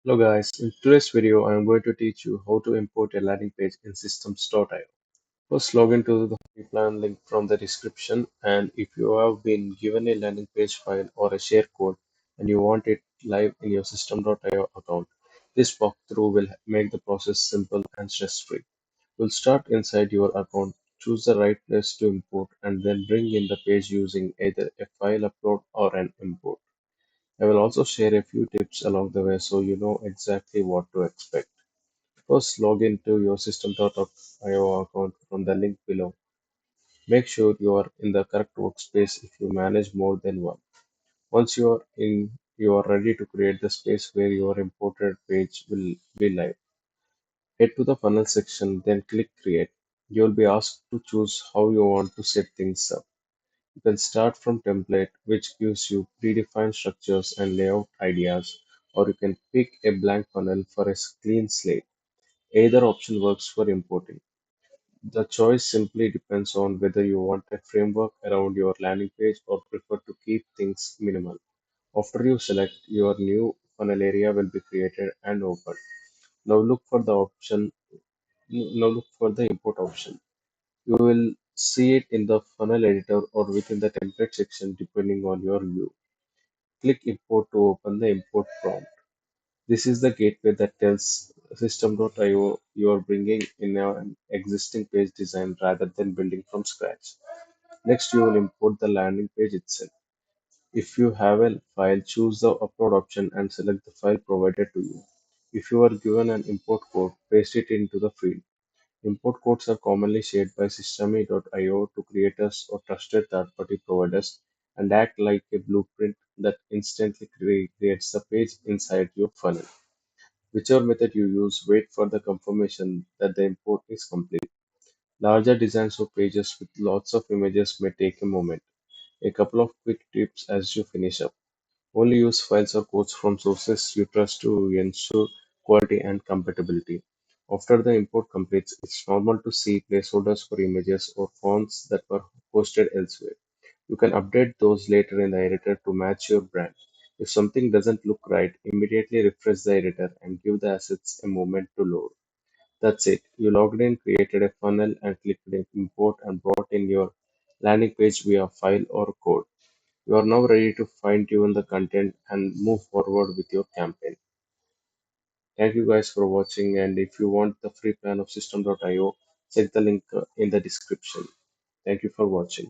Hello guys, in today's video I am going to teach you how to import a landing page in systems.io. First log into the free plan link from the description, and if you have been given a landing page file or a share code and you want it live in your system.io account, this walkthrough will make the process simple and stress-free. We'll start inside your account, choose the right place to import, and then bring in the page using either a file upload or an import. I will also share a few tips along the way so you know exactly what to expect. First, log into your system.io account from the link below. Make sure you are in the correct workspace if you manage more than one. Once you are in, you are ready to create the space where your imported page will be live. Head to the funnel section, then click Create. You will be asked to choose how you want to set things up. You can start from template, which gives you predefined structures and layout ideas, or you can pick a blank funnel for a clean slate. Either option works for importing. The choice simply depends on whether you want a framework around your landing page or prefer to keep things minimal. After you select, your new funnel area will be created and opened. Now look for the option. Now look for the import option. You will see it in the funnel editor or within the template section depending on your view. Click Import to open the import prompt. This is the gateway that tells System.io you are bringing in an existing page design rather than building from scratch. Next, you will import the landing page itself. If you have a file, choose the upload option and select the file provided to you. If you are given an import code, paste it into the field. Import codes are commonly shared by Systeme.io to creators or trusted third-party providers and act like a blueprint that instantly creates the page inside your funnel. Whichever method you use, wait for the confirmation that the import is complete. Larger designs or pages with lots of images may take a moment. A couple of quick tips as you finish up. Only use files or codes from sources you trust to ensure quality and compatibility. After the import completes, it's normal to see placeholders for images or fonts that were hosted elsewhere. You can update those later in the editor to match your brand. If something doesn't look right, immediately refresh the editor and give the assets a moment to load. That's it. You logged in, created a funnel, and clicked import and brought in your landing page via file or code. You are now ready to fine tune the content and move forward with your campaign. Thank you guys for watching, and if you want the free plan of System.io, check the link in the description. Thank you for watching.